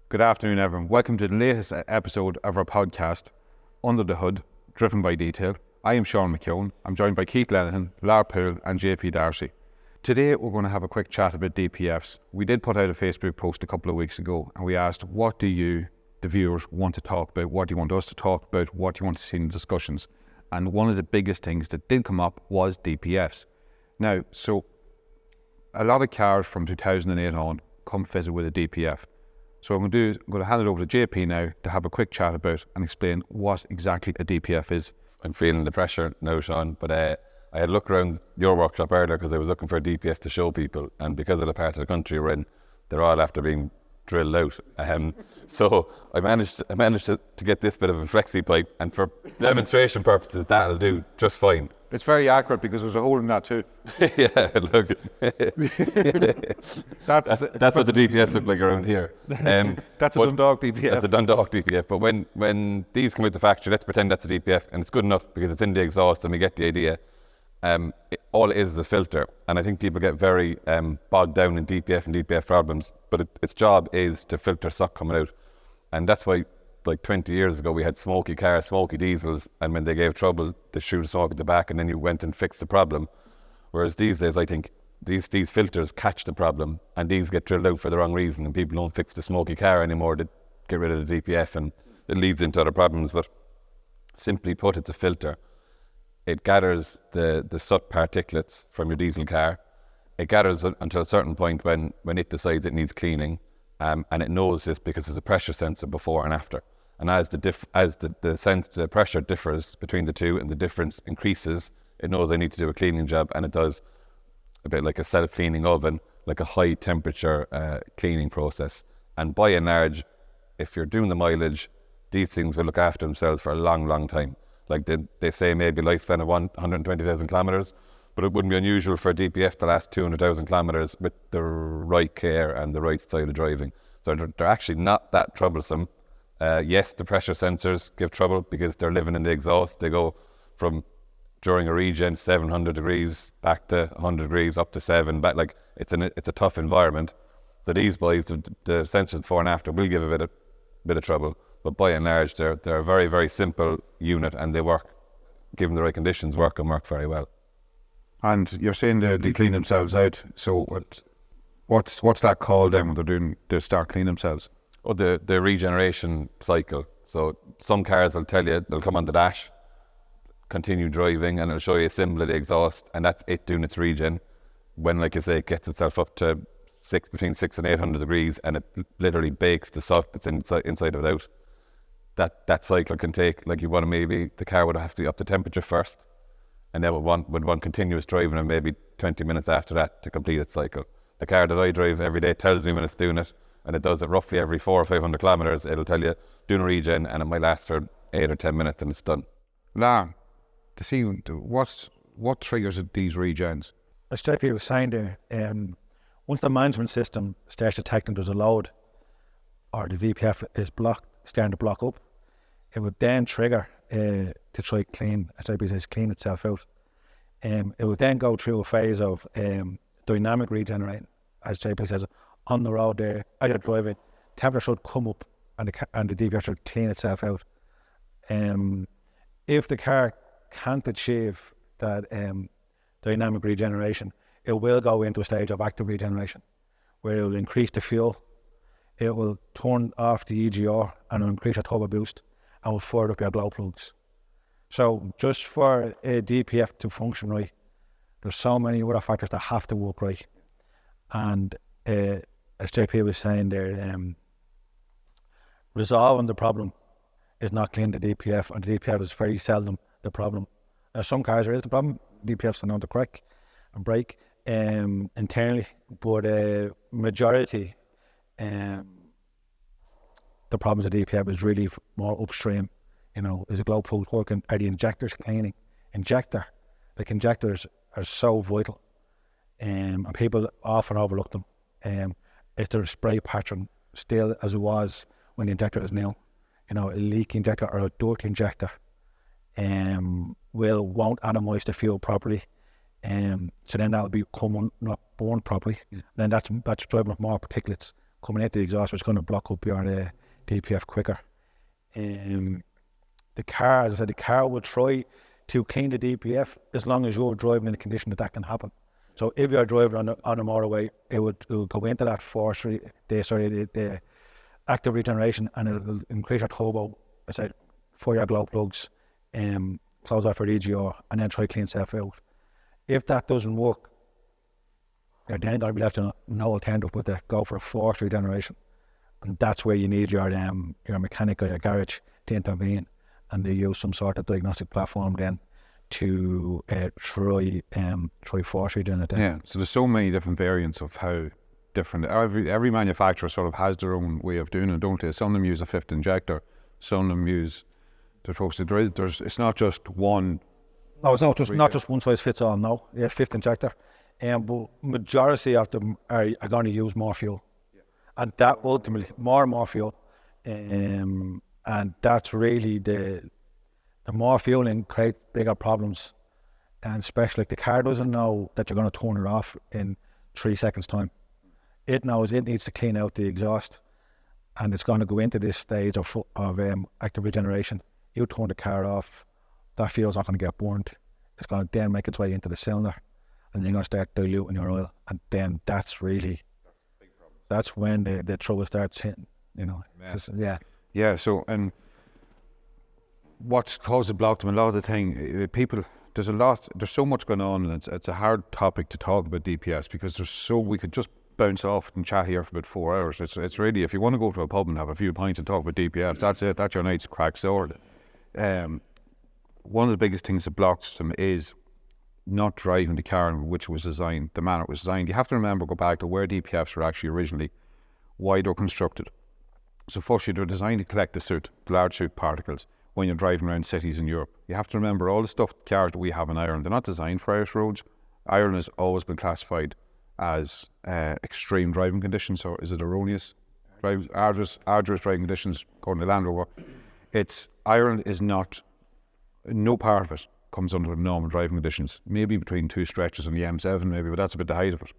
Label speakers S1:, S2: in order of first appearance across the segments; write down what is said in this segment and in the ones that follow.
S1: Good afternoon, everyone. Welcome to the latest episode of our podcast, Under the Hood, Driven by Detail. I am Sean McKeown. I'm joined by Keith Lenihan, Lar Poole and JP Darcy. Today, we're going to have a quick chat about DPFs. We did put out a Facebook post a couple of weeks ago, and we asked, what do you, the viewers, want to talk about? What do you want us to talk about? What do you want to see in discussions? And one of the biggest things that did come up was DPFs. Now, so a lot of cars from 2008 on come fitted with a DPF. So what I'm going to hand it over to JP now to have a quick chat about and explain what exactly a DPF is.
S2: I'm feeling the pressure now, Sean, but I had looked around your workshop earlier because I was looking for a DPF to show people, and because of the part of the country we're in, they're all after being drilled out. So I managed to get this bit of a flexi pipe, and for demonstration purposes, that'll do just fine.
S1: It's very accurate because there's a hole in that too.
S2: Yeah, look. That's what the DPFs look like around here.
S1: That's a Dundalk DPF.
S2: That's a Dundalk DPF. But when these come out the factory, let's pretend that's a DPF, and it's good enough because it's in the exhaust and we get the idea. All it is a filter, and I think people get very bogged down in DPF and DPF problems, but its job is to filter suck coming out. And that's why, like 20 years ago, we had smoky cars, smoky diesels, and when they gave trouble, they shoot the smoke at the back, and then you went and fixed the problem. Whereas these days, I think these filters catch the problem, and these get drilled out for the wrong reason, and people don't fix the smoky car anymore. They get rid of the DPF, and it leads into other problems. But simply put, it's a filter. It gathers the soot particulates from your diesel car. It gathers it until a certain point when it decides it needs cleaning, and it knows this because there's a pressure sensor before and after. And as the pressure differs between the two and the difference increases, it knows I need to do a cleaning job, and it does a bit like a self-cleaning oven, like a high temperature cleaning process. And by and large, if you're doing the mileage, these things will look after themselves for a long, long time. Like they say maybe lifespan of 120,000 kilometres, but it wouldn't be unusual for a DPF to last 200,000 kilometres with the right care and the right style of driving. So they're actually not that troublesome. Yes, the pressure sensors give trouble because they're living in the exhaust. They go from, during a regen, 700 degrees back to 100 degrees up to 7. Back, like it's a tough environment. So these boys, the sensors before and after will give a bit of trouble. But by and large, they're a very, very simple unit, and they work, given the right conditions, work very well.
S1: And you're saying they clean themselves out. So what's that called then when they start cleaning themselves?
S2: Oh, the regeneration cycle. So some cars will tell you, they'll come on the dash, continue driving, and it'll show you a symbol of the exhaust, and that's it doing its regen. When, like you say, it gets itself up to between 600 and 800 degrees, and it literally bakes the soot that's inside of it out. That cycle can take, like you want to maybe, the car would have to be up to temperature first, and then would want continuous driving, and maybe 20 minutes after that to complete its cycle. The car that I drive every day tells me when it's doing it, and it does it roughly every 400 or 500 kilometres. It'll tell you, doing a regen, and it might last for 8 or 10 minutes and it's done.
S1: Lar, to see what triggers these regens?
S3: As JP was saying there, once the management system starts detecting there's a load, or the DPF is starting to block up, it would then trigger to try clean, as JP says, clean itself out. It would then go through a phase of dynamic regenerating, as JP says, on the road there, as you're driving, temperature should come up and the DPF should clean itself out. If the car can't achieve that dynamic regeneration, it will go into a stage of active regeneration, where it will increase the fuel, it will turn off the EGR, and it will increase your turbo boost, and will fire up your glow plugs. So just for a DPF to function right, there's so many other factors that have to work right. And as JP was saying there, resolving the problem is not cleaning the DPF, and the DPF is very seldom the problem. Some cars there is the problem. DPFs are known to crack and break internally, but majority, the problems of DPF is really more upstream. You know, is the glow plugs working? Are the injectors cleaning? Injectors are so vital, and people often overlook them. Is there a spray pattern still as it was when the injector is new? You know, a leak injector or a dirt injector won't atomize the fuel properly. So then that'll be not burned properly. Then that's driving up more particulates, coming into the exhaust, which is going to block up your DPF quicker. The car, as I said, the car will try to clean the DPF as long as you're driving in a condition that can happen. So if you're driving on a motorway, it will go into that the active regeneration, and it will increase your turbo, I said, for your glow plugs, close off your EGR, and then try to clean itself out. If that doesn't work, you're then going to be left in no alternative but to go for a forced regeneration. And that's where you need your mechanic or your garage to intervene, and they use some sort of diagnostic platform then to try force regeneration.
S1: Yeah, so there's so many different variants of how different, every manufacturer sort of has their own way of doing it, don't they? Some of them use a fifth injector, some of them use, it's not just one.
S3: No, it's not just one size fits all, no. Yeah, fifth injector. But majority of them are going to use more fuel. Yeah. And that ultimately, more and more fuel. And that's really the more fueling creates bigger problems. And especially the car doesn't know that you're going to turn it off in 3 seconds time. It knows it needs to clean out the exhaust, and it's going to go into this stage of active regeneration. You turn the car off, that fuel's not going to get burned. It's going to then make its way into the cylinder, and you're going to start diluting your oil, and then that's when the trouble starts hitting,
S1: Yeah, so, and what's caused the block to a lot of the thing, people, there's so much going on, and it's a hard topic to talk about DPS, because we could just bounce off and chat here for about 4 hours. It's really, if you want to go to a pub and have a few pints and talk about DPFs, that's it, that's your night's crack sword. One of the biggest things that blocks them is not driving the car in which it was designed, the manner it was designed. You have to remember, go back to where DPFs were actually originally, why they're constructed. So firstly, they're designed to collect the large soot particles when you're driving around cities in Europe. You have to remember all the cars that we have in Ireland, they're not designed for Irish roads. Ireland has always been classified as extreme driving conditions, or is it erroneous? Arduous driving conditions, according to Land Rover. Ireland is not, no part of it comes under the normal driving conditions. Maybe between two stretches on the M7 maybe, but that's about the height of it.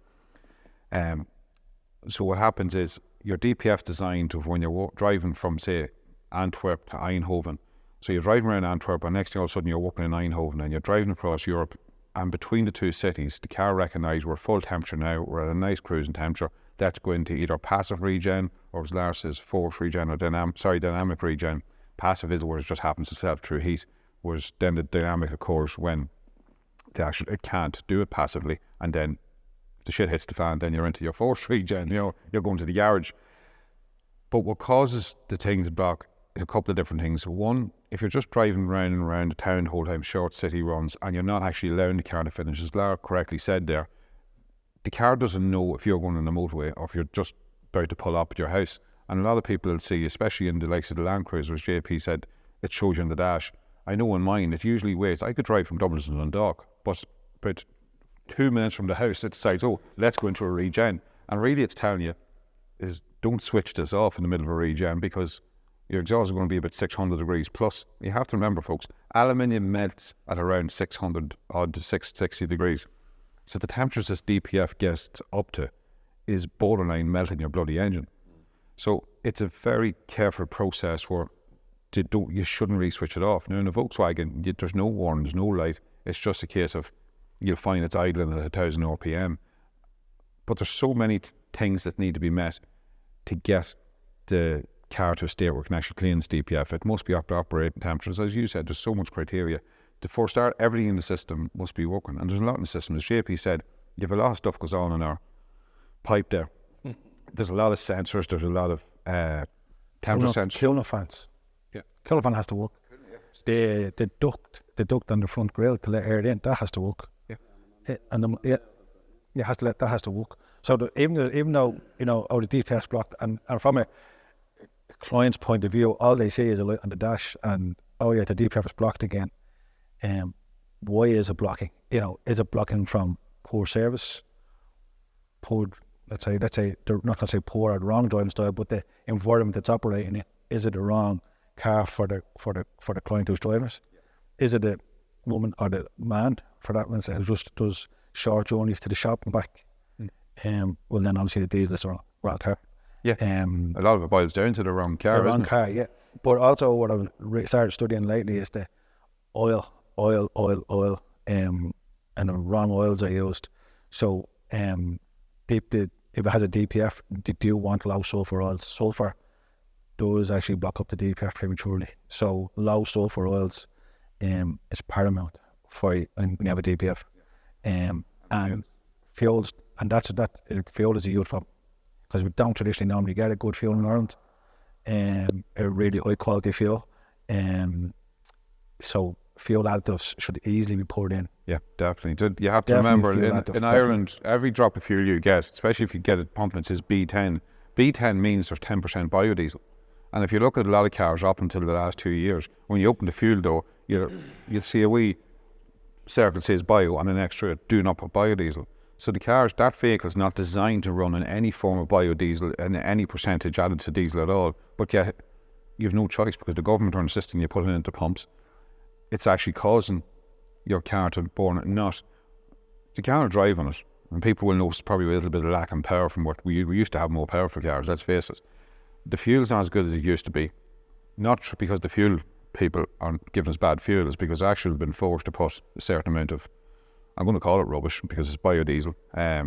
S1: So what happens is your DPF designed to when you're driving from, say, Antwerp to Eindhoven. So you're driving around Antwerp, and next thing all of a sudden you're working in Eindhoven, and you're driving across Europe, and between the two cities, the car recognises we're full temperature now, we're at a nice cruising temperature. That's going to either passive regen, or as Lars says, forced regen, or dynamic regen. Passive is where it just happens to self through heat, whereas then the dynamic occurs when it can't do it passively, and then the shit hits the fan, then you're into your forced regen, you're going to the garage. But what causes the thing to block is a couple of different things. One, if you're just driving around and around the town the whole time, short city runs, and you're not actually allowing the car to finish, as Lara correctly said there, the car doesn't know if you're going on the motorway or if you're just about to pull up at your house. And a lot of people will see, especially in the likes of the Land Cruisers, JP said, it shows you in the dash. I know in mine, it usually waits. I could drive from Dublin to Dundalk, but about 2 minutes from the house, it decides, let's go into a regen. And really it's telling you, is don't switch this off in the middle of a regen, because your exhaust is going to be about 600 degrees plus. You have to remember, folks, aluminium melts at around 600 odd to 660 degrees. So the temperatures this DPF gets up to is borderline melting your bloody engine. So it's a very careful process where you shouldn't really switch it off. Now in a Volkswagen, there's no warning, there's no light. It's just a case of you'll find it's idling at 1000 RPM. But there's so many things that need to be met to get the car to a state where it can actually clean its DPF. It must be up to operating temperatures. As you said, there's so much criteria. For start, everything in the system must be working. And there's a lot in the system. As JP said, you have a lot of stuff goes on in our pipe there. There's a lot of sensors. There's a lot of temperature sensors.
S3: Coolant fans.
S1: Yeah.
S3: Coolant fan has to work. The duct on the front grille to let air in, that has to work.
S1: Yeah.
S3: That has to work. So even though the DPF's blocked, and from a client's point of view, all they see is a light on the dash, and the DPF is blocked again. Why is it blocking? Is it blocking from poor service, poor, let's say they're not going to say poor or the wrong driving style, but the environment that's operating in, is it the wrong car for the client who's driving it? Is it the woman or the man, for that one, who just does short journeys to the shop and back? Well, then obviously the diesel is the wrong car.
S1: Yeah. A lot of it boils down to the wrong car,
S3: the
S1: isn't
S3: wrong
S1: it?
S3: car, yeah. But also what I've started studying lately is the oil, and the wrong oils are used. So if it has a DPF, they do want low sulfur oils. Sulfur does actually block up the DPF prematurely. So low sulfur oils is paramount for you when you have a DPF. And fuels, and fuel is a huge problem because we don't traditionally normally get a good fuel in Ireland, a really high quality fuel. So fuel additives should easily be poured in.
S1: Yeah, definitely. You have to
S3: Definitely
S1: remember,
S3: fuel
S1: in
S3: additives,
S1: Ireland, every drop of fuel you get, especially if you get it pumping, it says B10. B10 means there's 10% biodiesel. And if you look at a lot of cars up until the last 2 years, when you open the fuel door, you'll see a wee circle that says bio and an extra do not put biodiesel. So that vehicle is not designed to run in any form of biodiesel and any percentage added to diesel at all. But yet, you have no choice because the government are insisting you put it into pumps. It's actually causing your car to burn not the car driving it. And people will notice probably a little bit of lack in power from what we used to have more powerful cars, let's face it. The fuel's not as good as it used to be. Not because the fuel people aren't giving us bad fuel, it's because actually we've been forced to put a certain amount of, I'm going to call it rubbish because it's biodiesel.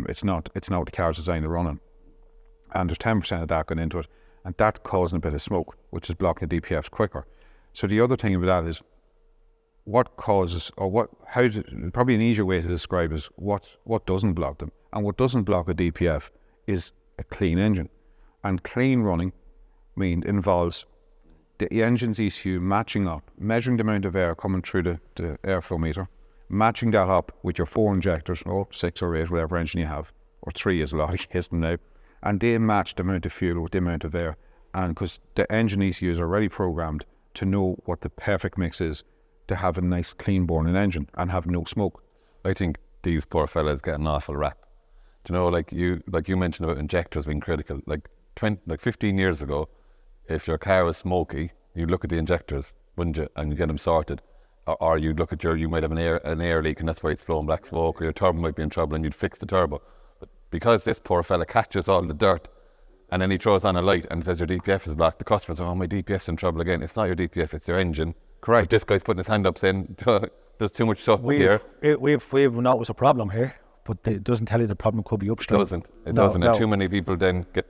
S1: It's not what the car's designed to run on. And there's 10% of that going into it. And that's causing a bit of smoke, which is blocking the DPFs quicker. So the other thing about that is what causes, probably an easier way to describe is what doesn't block them. And what doesn't block a DPF is a clean engine. And clean running involves the engine's ECU matching up, measuring the amount of air coming through the airflow meter, matching that up with your 4 injectors, or 6 or 8, whatever engine you have, or 3 is a lot of case now, and they match the amount of fuel with the amount of air. And because the engine ECUs are already programmed to know what the perfect mix is to have a nice clean burning engine and have no smoke.
S2: I think these poor fellas get an awful rap. Do you know, like you mentioned about injectors being critical. Like 15 years ago, if your car was smoky, you'd look at the injectors, wouldn't you, and you get them sorted. Or you'd look at you might have an air leak and that's why it's blowing black smoke, or your turbo might be in trouble and you'd fix the turbo. But because this poor fella catches all the dirt and then he throws on a light and says your DPF is blocked, the customer's like, oh, my DPF's in trouble again. It's not your DPF, it's your engine.
S1: Correct.
S2: But this guy's putting his hand up saying, there's too much stuff here.
S3: We've noticed a problem here, but it doesn't tell you the problem could be upstream.
S2: It doesn't. And too many people then get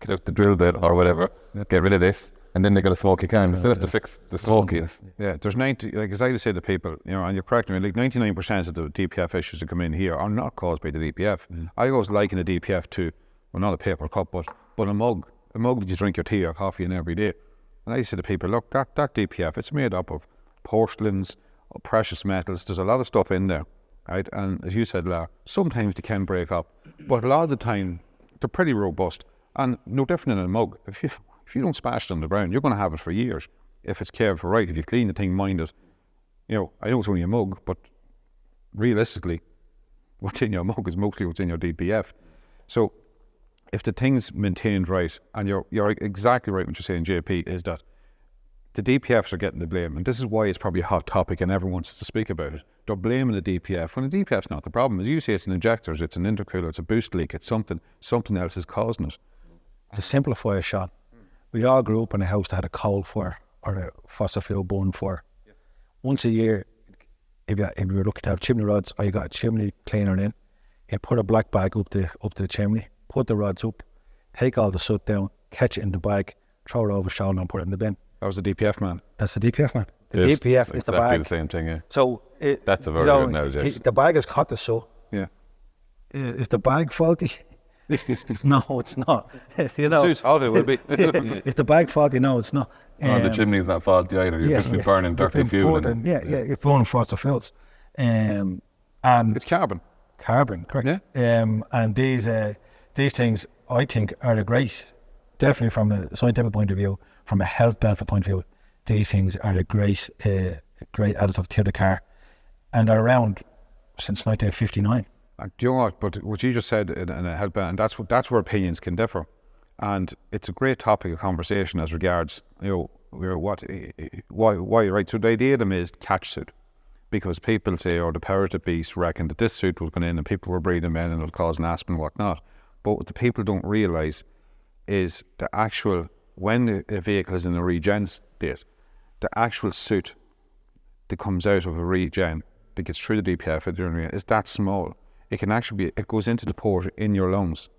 S2: out the drill bit or whatever, get rid of this, and then they got a smoky can. They still have to fix the smokiness.
S1: Yeah, there's 90, like as I say to people, and you're correct me, like 99% of the DPF issues that come in here are not caused by the DPF. I always liken a DPF to, well, not a paper cup, but a mug that you drink your tea or coffee in every day. And I say to people, look, that DPF, it's made up of porcelains, precious metals. There's a lot of stuff in there, right? And as you said, Lara, sometimes they can break up, but a lot of the time they're pretty robust and no different than a mug. If you don't smash it on the ground, you're going to have it for years if it's cared for right. If you clean the thing, mind it. I know it's only a mug, but realistically, what's in your mug is mostly what's in your DPF. So if the thing's maintained right, and you're exactly right what you're saying, JP, is that the DPFs are getting the blame, and this is why it's probably a hot topic and everyone wants to speak about it. They're blaming the DPF when the DPF's not the problem. As you say, it's an injector, it's an intercooler, it's a boost leak, it's something else is causing it.
S3: To simplify a shot, we all grew up in a house that had a coal fire or a fossil fuel burn fire. Yeah. Once a year, if you were looking to have chimney rods or you got a chimney cleaner in, you put a black bag up the chimney, put the rods up, take all the soot down, catch it in the bag, throw it over the shoulder and put it in the bin.
S1: That was the DPF man.
S3: That's the DPF man. The
S2: Yes,
S3: DPF is the bag.
S2: Exactly the same thing, yeah.
S3: So
S2: that's a very good analogy.
S3: The bag is caught the soot.
S1: Yeah.
S3: Is the bag faulty? No, it's not.
S1: Suits how it will be.
S3: Is the bag faulty? No, it's not.
S2: The chimney's not faulty either. You've just been burning dirty fuel.
S3: You're burning fossil fuels. And
S1: it's carbon.
S3: Carbon, correct.
S1: Yeah.
S3: And these things, I think, are great. Definitely from a scientific point of view, from a health benefit point of view, these things are a great additive to the car, and are around since 1959.
S1: Do you know what? But what you just said in a health benefit, and that's where opinions can differ, and it's a great topic of conversation as regards why right. So the idea of them is catch suit, because people say, or the powers that be reckon that this suit will come in and people were breathing in and it'll cause an asthma and whatnot. But what the people don't realise, is the actual, when a vehicle is in a regen state, the actual soot that comes out of a regen that gets through the DPF is that small. It can actually be, it goes into the port in your lungs,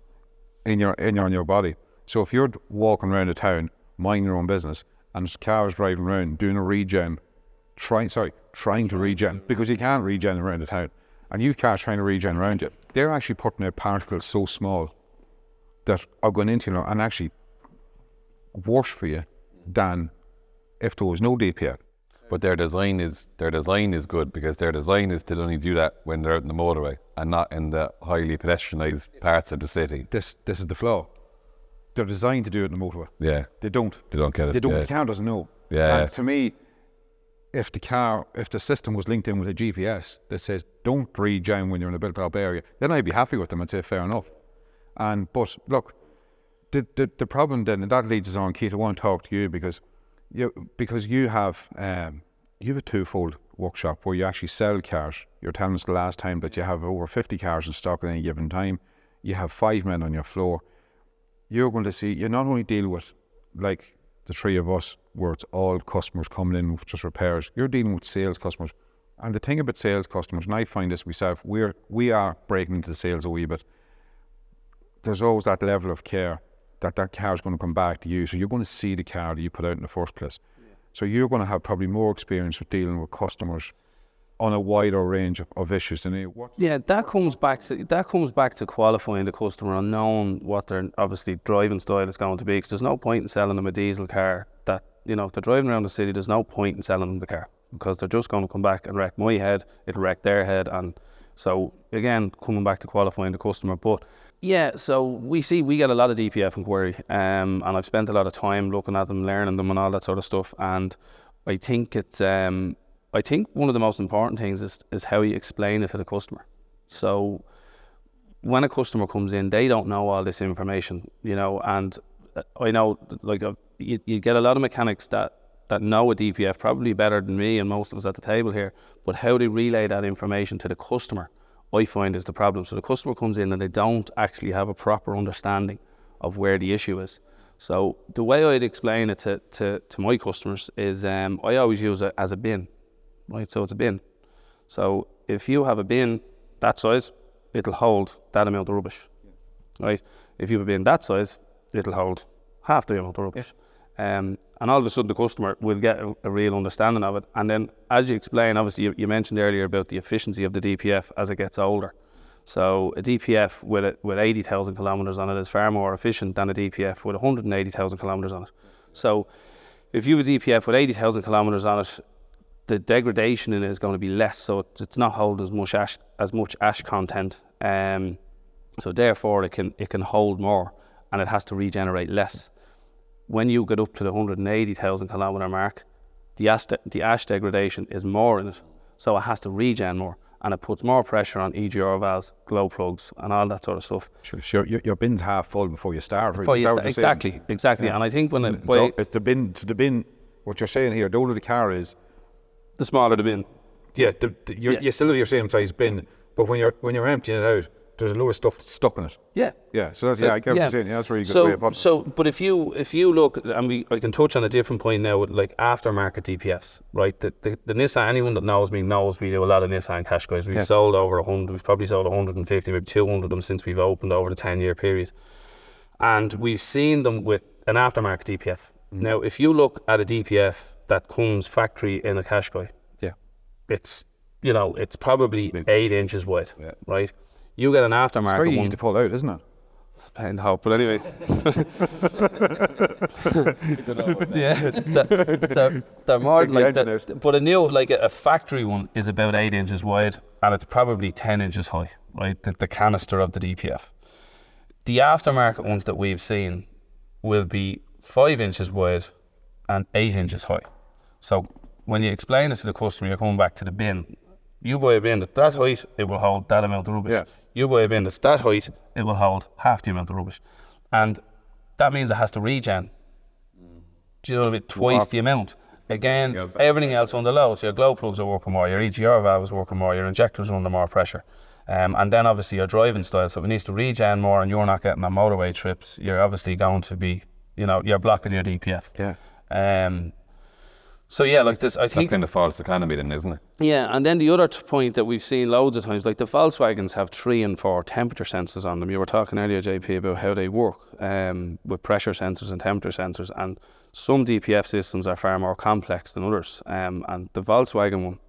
S1: in your body. So if you're walking around a town, minding your own business, and there's cars driving around doing a regen, trying to regen, because you can't regen around the town, and you've cars trying to regen around you, they're actually putting out particles so small that are going into you and actually worse for you than if there was no DPF.
S2: But their design is good, because their design is to only do that when they're out in the motorway and not in the highly pedestrianised parts of the city.
S1: This is the flaw. They're designed to do it in the motorway.
S2: Yeah.
S1: They don't
S2: get it.
S1: They don't.
S2: Yeah.
S1: The car doesn't know.
S2: Yeah.
S1: And to me, if the system was linked in with a GPS that says don't regen when you're in a built-up area, then I'd be happy with them and say fair enough. But look, the problem then, and that leads us on, Keith, I want to talk to you because you have a twofold workshop where you actually sell cars. You're telling us the last time that you have over 50 cars in stock at any given time. You have 5 men on your floor. You're going to see, you not only deal with, like the three of us, where it's all customers coming in with just repairs, you're dealing with sales customers. And the thing about sales customers, and I find this myself, we are breaking into the sales a wee bit. There's always that level of care that car is going to come back to you. So you're going to see the car that you put out in the first place. Yeah. So you're going to have probably more experience with dealing with customers on a wider range of issues than you.
S4: That comes back to qualifying the customer and knowing what their obviously driving style is going to be. Because there's no point in selling them a diesel car that, if they're driving around the city, there's no point in selling them the car, because they're just going to come back and wreck my head, it'll wreck their head. And so again, coming back to qualifying the customer. But yeah, so we get a lot of DPF inquiry, and I've spent a lot of time looking at them, learning them and all that sort of stuff. And I think it's I think one of the most important things is how you explain it to the customer. So when a customer comes in, they don't know all this information, and I know, like, you get a lot of mechanics that know a DPF probably better than me and most of us at the table here, but how they relay that information to the customer, I find, is the problem. So the customer comes in and they don't actually have a proper understanding of where the issue is. So the way I'd explain it to my customers is I always use it as a bin, right? So it's a bin. So if you have a bin that size, it'll hold that amount of rubbish, right? If you have a bin that size, it'll hold half the amount of rubbish. And all of a sudden the customer will get a real understanding of it. And then, as you explain, obviously you mentioned earlier about the efficiency of the DPF as it gets older. So a DPF with 80,000 kilometres on it is far more efficient than a DPF with 180,000 kilometres on it. So if you have a DPF with 80,000 kilometres on it, the degradation in it is going to be less, so it's not holding as much ash content. So therefore it can hold more, and it has to regenerate less. When you get up to the 180,000 kilometre mark, the ash degradation is more in it, so it has to regen more, and it puts more pressure on EGR valves, glow plugs, and all that sort of stuff.
S1: Sure. Your bin's half full before you start.
S4: Exactly.
S1: Yeah.
S4: And I think when
S1: it's the bin. What you're saying here, the older the car is,
S4: the smaller the bin.
S1: Yeah, you still have your same size bin, but when you're emptying it out, there's a load of stuff stuck in it.
S4: Yeah.
S1: Yeah. So that's I get what you're saying. Yeah, that's a really good way of putting it.
S4: But if you look, and I can touch on a different point now with like aftermarket DPFs, right? The Nissan, anyone that knows me knows we do a lot of Nissan Qashqais. We've sold over 100. We've probably sold 150, maybe 200 of them since we've opened over the 10-year period, and we've seen them with an aftermarket DPF. Now, if you look at a DPF that comes factory in a Qashqai, it's probably 8 inches wide, right? You get an aftermarket one.
S1: It's very easy to pull out, isn't it?
S4: And hope, but anyway. They're more like that. But a factory one is about 8 inches wide, and it's probably 10 inches high, right? The canister of the DPF. The aftermarket ones that we've seen will be 5 inches wide and 8 inches high. So when you explain it to the customer, you're coming back to the bin. You buy a bin at that height, it will hold that amount of rubbish. Yeah. You buy a bin that's that height, it will hold half the amount of rubbish. And that means it has to regen. Do you know what I mean? Twice the amount. Again, everything else under load. So your glow plugs are working more, your EGR valve is working more, your injectors are under more pressure. And then obviously your driving style. So if it needs to regen more and you're not getting on motorway trips, you're obviously going to be, you're blocking your DPF.
S1: Yeah.
S4: So yeah, like this, I think
S2: That's kind of false economy then, isn't it?
S4: Yeah, and then the other point that we've seen loads of times, like the Volkswagens have 3 and 4 temperature sensors on them. You were talking earlier, JP, about how they work with pressure sensors and temperature sensors, and some DPF systems are far more complex than others. And the Volkswagen one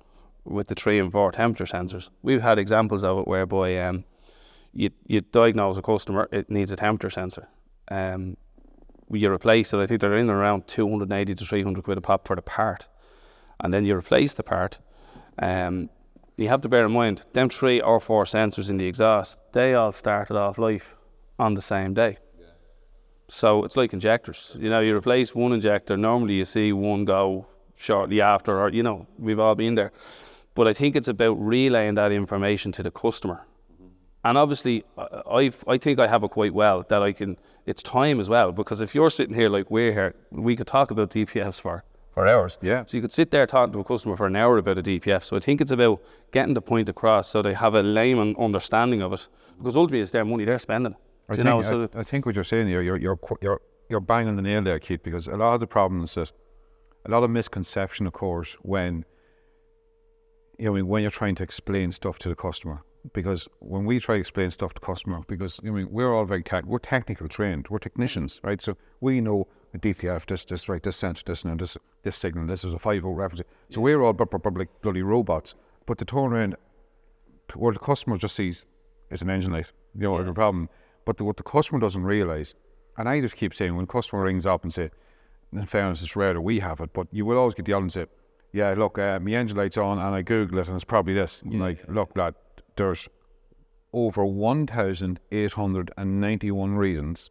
S4: with the 3 and 4 temperature sensors, we've had examples of it whereby you diagnose a customer, it needs a temperature sensor. You replace it, I think they're in around 280 to 300 quid a pop for the part. And then you replace the part. You have to bear in mind, them 3 or 4 sensors in the exhaust, they all started off life on the same day. Yeah. So it's like injectors. You replace one injector, normally you see one go shortly after, or, we've all been there. But I think it's about relaying that information to the customer. And obviously, I think I have it quite well, that it's time as well, because if you're sitting here like we're here, we could talk about DPFs for hours.
S1: Yeah.
S4: So you could sit there talking to a customer for an hour about a DPF. So I think it's about getting the point across so they have a layman understanding of it, because ultimately it's their money, they're spending it.
S1: I think what you're saying here, you're banging the nail there, Keith, because a lot of the problems that, a lot of misconception occurs when you're trying to explain stuff to the customer. Because when we try to explain stuff to customer, because we're all we're technical trained, we're technicians, right? So we know a DPF, this right, this sensor, this and this signal, this is a 5-volt reference. So we're all like bloody robots. But to turn around, where the customer just sees it's an engine light, there's a problem. But what the customer doesn't realise, and I just keep saying, when a customer rings up and say, in fairness, it's rare that we have it, but you will always get the odd and say, yeah, look, my engine light's on and I Google it and it's probably this. Yeah. Like, look, lad, there's over 1,891 reasons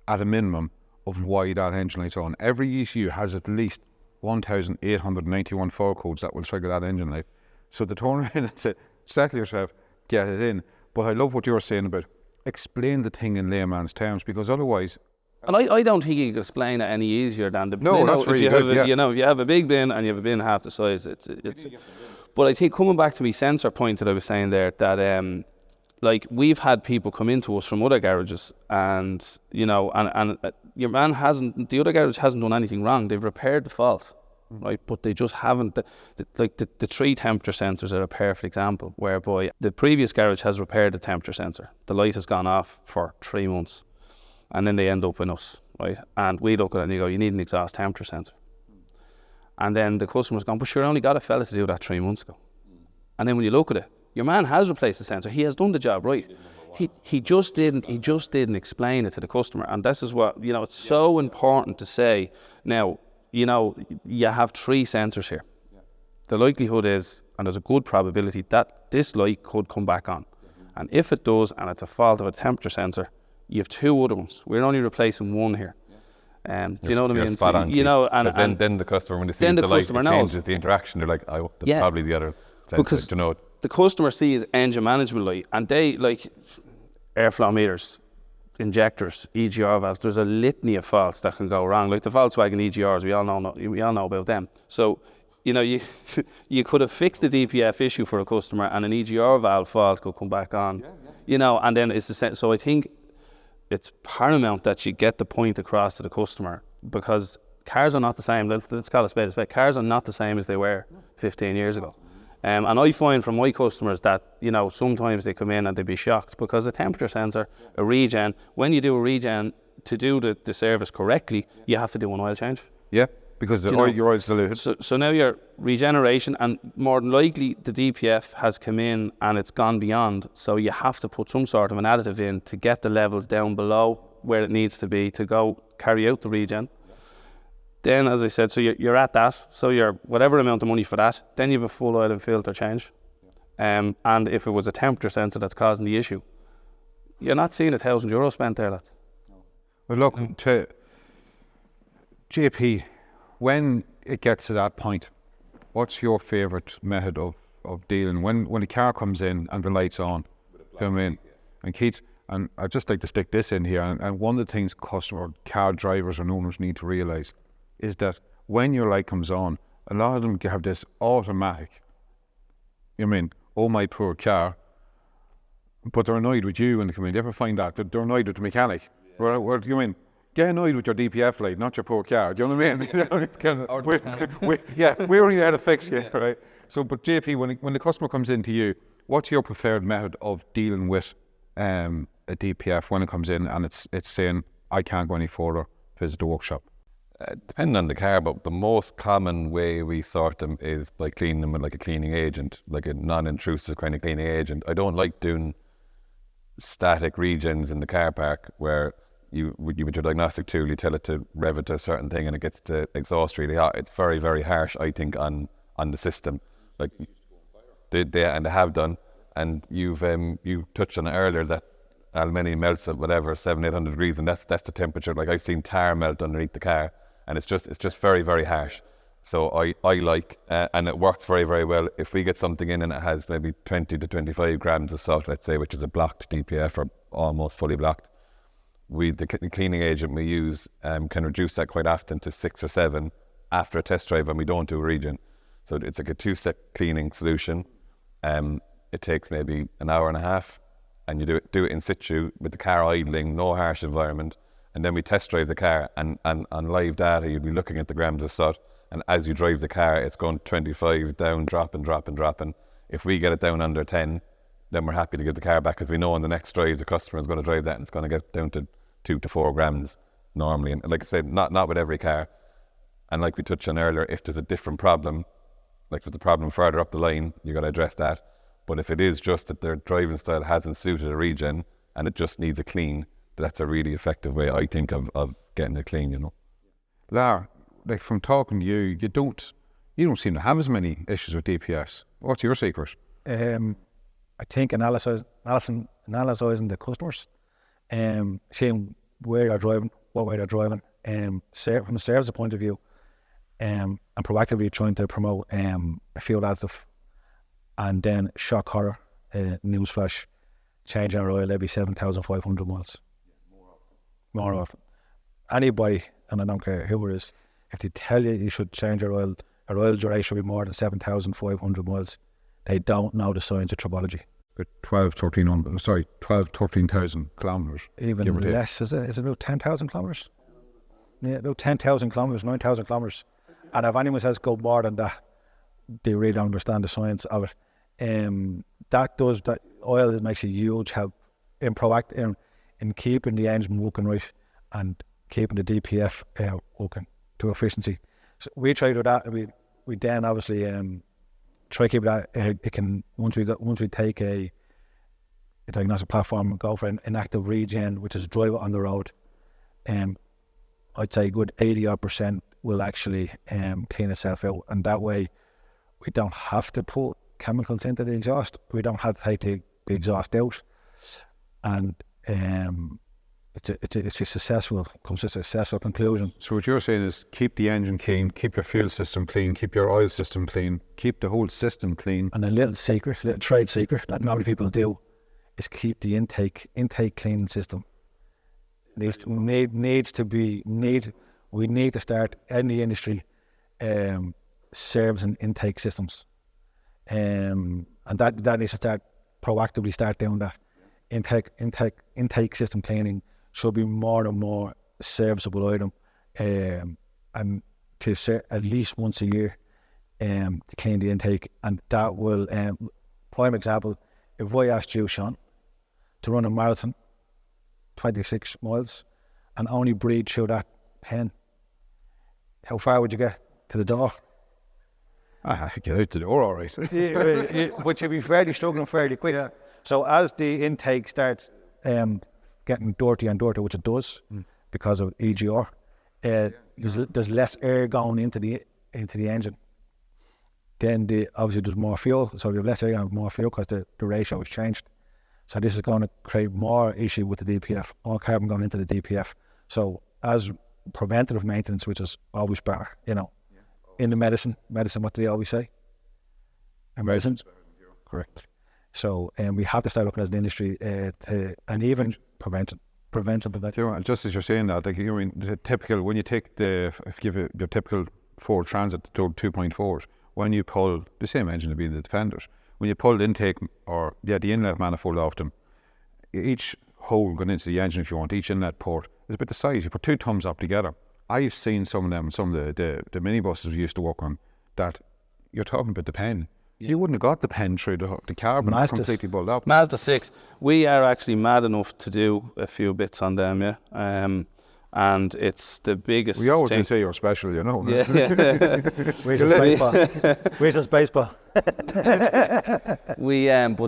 S1: at a minimum of why that engine light's on. Every ECU has at least 1,891 fault codes that will trigger that engine light. So to turn around and say, settle yourself, get it in. But I love what you were saying about explain the thing in layman's terms, because otherwise...
S4: And I don't think you can explain it any easier than the...
S1: No, that's really good,
S4: if you have a big bin and you have a bin half the size, it's but I think coming back to my sensor point that I was saying there, that we've had people come into us from other garages, and your man the other garage hasn't done anything wrong. They've repaired the fault, right? But they just haven't. The 3 temperature sensors are a perfect example, whereby the previous garage has repaired the temperature sensor. The light has gone off for 3 months, and then they end up in us, right? And we look at it and you go, you need an exhaust temperature sensor. And then the customer's gone, but sure, I only got a fella to do that 3 months ago. And then when you look at it, your man has replaced the sensor. He has done the job right. He just didn't explain it to the customer. And this is what, it's so important to say. Now, you have 3 sensors here. The likelihood is, and there's a good probability, that this light could come back on. And if it does, and it's a fault of a temperature sensor, you have 2 other ones. We're only replacing 1 here. Do you know what I mean?
S2: Spot on, and then the customer, when they see the light, it changes the interaction. They're like, that's probably the other sensor.
S4: Because the customer sees engine management light, and they like airflow meters, injectors, EGR valves. There's a litany of faults that can go wrong. Like the Volkswagen EGRs, we all know about them. So you could have fixed the DPF issue for a customer, and an EGR valve fault could come back on. And then it's the same. So I think it's paramount that you get the point across to the customer, because cars are not the same. Let's call it a spade. Cars are not the same as they were 15 years ago. And I find from my customers that, sometimes they come in and they'd be shocked, because a temperature sensor, a regen, when you do a regen, to do the service correctly, you have to do an oil change.
S1: Yeah, because your oil's diluted.
S4: So now your regeneration, and more than likely the DPF has come in and it's gone beyond, so you have to put some sort of an additive in to get the levels down below where it needs to be to go carry out the regen. Then, as I said, so you're at that, so you're whatever amount of money for that, then you have a full oil and filter change. And if it was a temperature sensor that's causing the issue, you're not seeing €1,000 spent there, lads.
S1: Well, look, to JP, when it gets to that point, what's your favourite method of dealing? When a car comes in and the light's on, come in, and Keith, and I'd just like to stick this in here, and one of the things car drivers and owners need to realise is that when your light comes on, a lot of them have this automatic, oh my poor car, But they're annoyed with you when they come in. You ever find that? They're annoyed with the mechanic. Where do you mean? Get annoyed with your DPF light, not your poor car. Do you know what I mean? We only know how to fix you, right? So, but JP, when the customer comes into you, what's your preferred method of dealing with a DPF when it comes in and it's saying, I can't go any further, visit the workshop?
S2: Depending on the car, but the most common way we sort them is by cleaning them with like a cleaning agent, like a non-intrusive kind of cleaning agent. I don't like doing static regens in the car park where you with your diagnostic tool, you tell it to rev it to a certain thing and it gets the exhaust really hot. It's very, very harsh, I think, on the system. Like they have done, and you touched on it earlier that aluminium melts at whatever 700-800 degrees, and that's the temperature. Like I've seen tar melt underneath the car, and it's just very, very harsh. So I like, and it works very, very well. If we get something in and it has maybe 20 to 25 grams of salt, let's say, which is a blocked DPF or almost fully blocked, the cleaning agent we use can reduce that quite often to 6 or 7 after a test drive, and we don't do a regen. So it's like a 2-step cleaning solution. It takes maybe an hour and a half, and you do it in situ with the car idling, no harsh environment, and then we test drive the car, and on live data you'll be looking at the grams of salt, and as you drive the car it's going 25 down, dropping. If we get it down under 10, then we're happy to give the car back, because we know on the next drive the customer is going to drive that and it's going to get down to 2 to 4 grams normally. And like I said, not with every car. And like we touched on earlier, if there's a different problem, like if there's a problem further up the line, you got to address that. But if it is just that their driving style hasn't suited a regen and it just needs a clean, that's a really effective way, I think, of getting it clean, you know.
S1: Lar, like from talking to you, you don't seem to have as many issues with DPFs. What's your secret?
S3: I think analysing the customers, seeing where they're driving, what way they're driving, from a service point of view, and proactively trying to promote a field additive, and then shock horror, newsflash, changing our oil every 7,500 miles. More often. Anybody, and I don't care who it is, if they tell you should change your oil duration should be more than 7,500 miles, they don't know the science of tribology.
S1: 13,000 kilometres.
S3: Even less, is it about 10,000 kilometres? Yeah, about 10,000 kilometres, 9,000 kilometres. And if anyone says go more than that, they really don't understand the science of it. That oil makes a huge help in keeping the engine working right and keeping the DPF working to efficiency. So we try to do that. We then obviously try to keep that. It can once we take a diagnostic platform and go for an active regen, which is drive it on the road. I'd say a good 80% will actually clean itself out, and that way we don't have to put chemicals into the exhaust. We don't have to take the exhaust out, and it's a successful conclusion.
S1: So what you're saying is keep the engine clean, keep your fuel system clean, keep your oil system clean, keep the whole system clean.
S3: And a little trade secret that not many people do is keep the intake cleaning system. We need to start in the industry servicing intake systems, and that needs to proactively doing that. Intake system cleaning should be more and more serviceable item, and to at least once a year to clean the intake. And that will, prime example, if I asked you, Sean, to run a marathon 26 miles and only breathe through that pen, how far would you get to the door?
S1: I could get out the door all right.
S3: But you'd be struggling fairly quick. Yeah. So as the intake starts getting dirty and dirty, which it does because of EGR, there's less air going into the engine. Then obviously there's more fuel, so you have less air and more fuel because the ratio has changed. So this is going to create more issue with the DPF, more carbon going into the DPF. So as preventative maintenance, which is always better, in the medicine, what do they always say? Medicine, correct. So we have to start looking as an industry and even prevention.
S1: And just as you're saying that, like the typical, when you take your typical Ford Transit 2.4s, when you pull the same engine to be in the Defenders, when you pull the intake or the inlet manifold off them, each hole going into the engine, if you want, each inlet port, is about the size. You put 2 thumbs up together. I've seen some of them, some of the minibuses we used to work on, that you're talking about the pen. You wouldn't have got the pen through the carbon completely built up.
S4: Mazda 6. We are actually mad enough to do a few bits on them, yeah. And it's the biggest.
S1: We always
S4: thing.
S1: did say you're special, you know.
S4: Yeah.
S3: Where's his baseball? Where's his baseball?
S4: But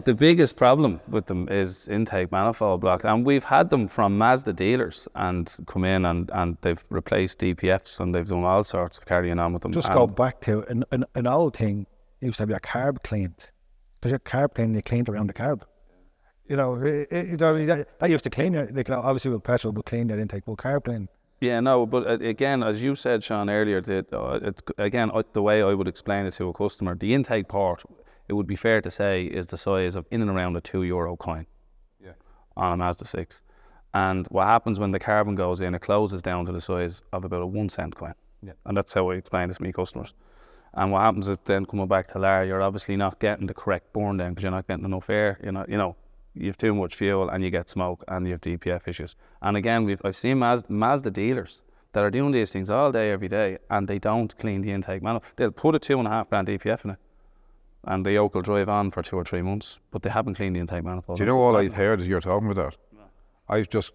S4: the biggest problem with them is intake manifold blocks, and we've had them from Mazda dealers and come in and they've replaced DPFs and they've done all sorts of carrying on with them.
S3: Just go back to an old thing. You used to have your carb cleaned, because your carb clean, you cleaned around the carb. You know, that used to clean your, like, obviously with petrol, but clean your intake, but carb clean.
S4: Yeah, no, but again, as you said, Sean, earlier, the way I would explain it to a customer, the intake port, it would be fair to say, is the size of in and around a €2 coin on a Mazda 6. And what happens when the carbon goes in, it closes down to the size of about a 1 cent coin.
S3: Yeah.
S4: And that's how I explain it to my customers. And what happens is then coming back to Lara, you're obviously not getting the correct burn down because you're not getting enough air. You have too much fuel and you get smoke and you have DPF issues. And again, I've seen Mazda dealers that are doing these things all day, every day, and they don't clean the intake manifold. They'll put a $2.5 grand DPF in it, and the yoke will drive on for 2 or 3 months, but they haven't cleaned the intake manifold.
S1: Do you know all I've heard as you're talking about that? No. I've just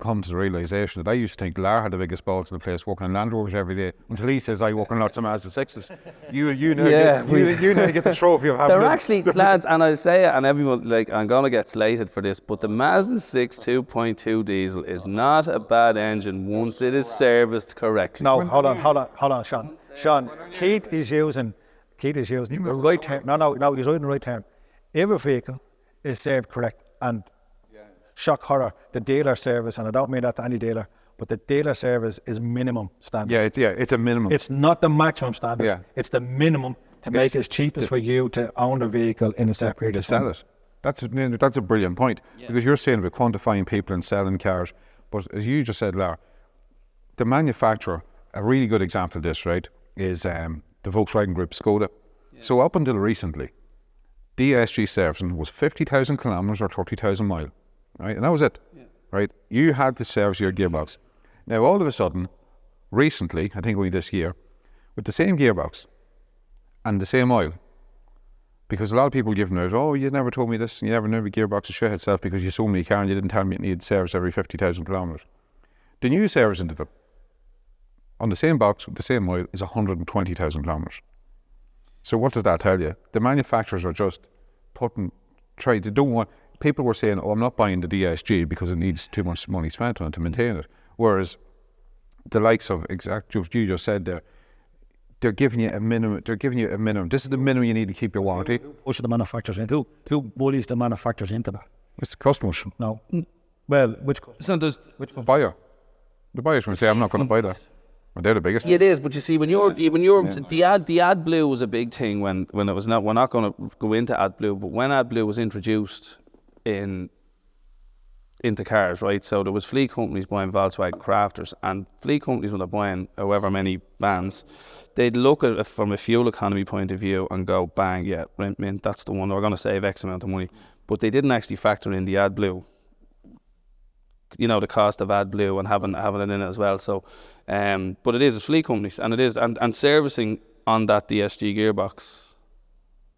S1: come to the realisation that I used to think Lar had the biggest balls in the place, working on Land Rovers every day, until he says I work on lots of Mazda 6s. You know, you know, get the trophy of having.
S4: They're actually, lads, and I'll say it, and everyone, like, I'm going to get slated for this, but the Mazda 6 2.2 diesel is not a bad engine once it is serviced correctly.
S3: No, hold on, Sean. Sean, Keith is using the right term. No, he's using the right term. Every vehicle is served correct, and shock horror, the dealer service, and I don't mean that to any dealer, but the dealer service is minimum standard.
S1: It's a minimum.
S3: It's not the maximum standard.
S1: Yeah.
S3: It's the minimum to make it as cheap as for you to own a vehicle in a set period of time.
S1: Sell it. That's a brilliant point, because you're saying about quantifying people and selling cars, but as you just said, Lara, the manufacturer, a really good example of this, right, is the Volkswagen Group Skoda. Yeah. So up until recently, DSG servicing was 50,000 kilometres or 30,000 miles. Right, and that was it. Yeah. Right, you had to service your gearbox. Now, all of a sudden, recently, I think only this year, with the same gearbox and the same oil, because a lot of people give them out, oh, you never told me this, you never knew the gearbox to shut itself because you sold me a car and you didn't tell me it needed service every 50,000 kilometres. The new service interval on the same box with the same oil is 120,000 kilometres. So what does that tell you? The manufacturers are just they don't want. People were saying, oh, I'm not buying the DSG because it needs too much money spent on it to maintain it. Whereas the likes of, exactly what you just said there, they're giving you a minimum. This is the minimum you need to keep your warranty.
S3: Who pushes the manufacturers into? Who bullies the manufacturers into that?
S1: It's the customers.
S3: No. Well, which customers?
S1: Which buyer? The buyer's going to say, I'm not going to buy that. Well, they're the biggest.
S4: Yeah, it is, but you see, when you're the AdBlue was a big thing when it was not. We're not going to go into AdBlue, but when AdBlue was introduced into cars, right? So there was fleet companies buying Volkswagen Crafters, and fleet companies, when they're buying however many vans, they'd look at it from a fuel economy point of view and go, bang, yeah, that's the one, we're going to save X amount of money. But they didn't actually factor in the AdBlue, the cost of AdBlue and having it in it as well. So, but it is, it's fleet companies, and it is, and servicing on that DSG gearbox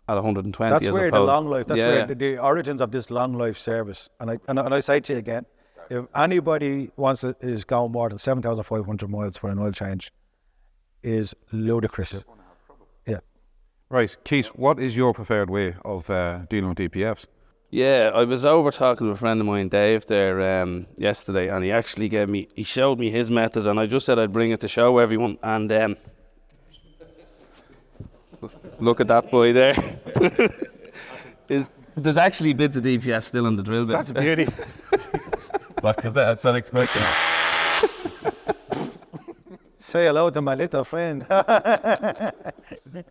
S4: at 120.
S3: That's where the long life. That's where the origins of this long life service. And I say to you again, if anybody is going more than 7,500 miles for an oil change, is ludicrous. Yeah.
S1: Right, Keith. What is your preferred way of dealing with DPFs?
S4: Yeah, I was over talking to a friend of mine, Dave, there yesterday, and he actually he showed me his method, and I just said I'd bring it to show everyone. And look at that boy there. There's actually bits of DPF still in the drill bit.
S3: That's a beauty.
S2: That's unexpected.
S3: Say hello to my little friend.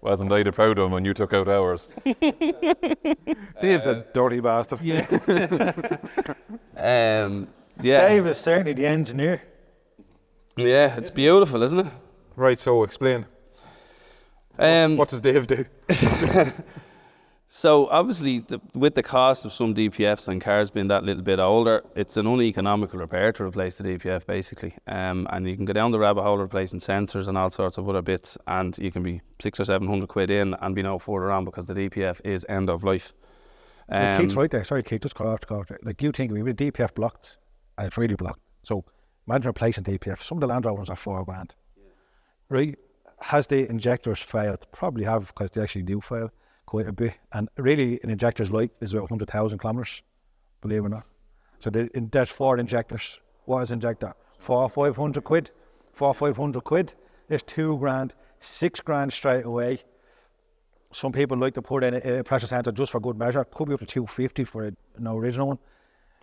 S2: Wasn't I the proud one when you took out ours?
S1: Dave's a dirty bastard.
S4: Yeah.
S3: Dave is certainly the engineer.
S4: Yeah, it's beautiful, isn't it?
S1: Right, so explain. What does Dave do?
S4: So obviously, with the cost of some DPFs and cars being that little bit older, it's an uneconomical repair to replace the DPF basically. And you can go down the rabbit hole replacing sensors and all sorts of other bits, and you can be 600 or 700 quid in and be no further on because the DPF is end of life.
S3: Keith's right there. Sorry, Keith, just cut off. Like you think, we have a DPF blocked, and it's really blocked. So imagine replacing DPF. Some of the Land Rovers are £4,000. Right? Has the injectors failed? Probably have, because they actually do fail quite a bit. And really, an injector's life is about 100,000 kilometres, believe it or not. So there's 4 injectors. What is an injector? 500 quid. 500 quid. There's $2,000, $6,000 straight away. Some people like to put in a pressure sensor just for good measure. Could be up to 250 for an original one.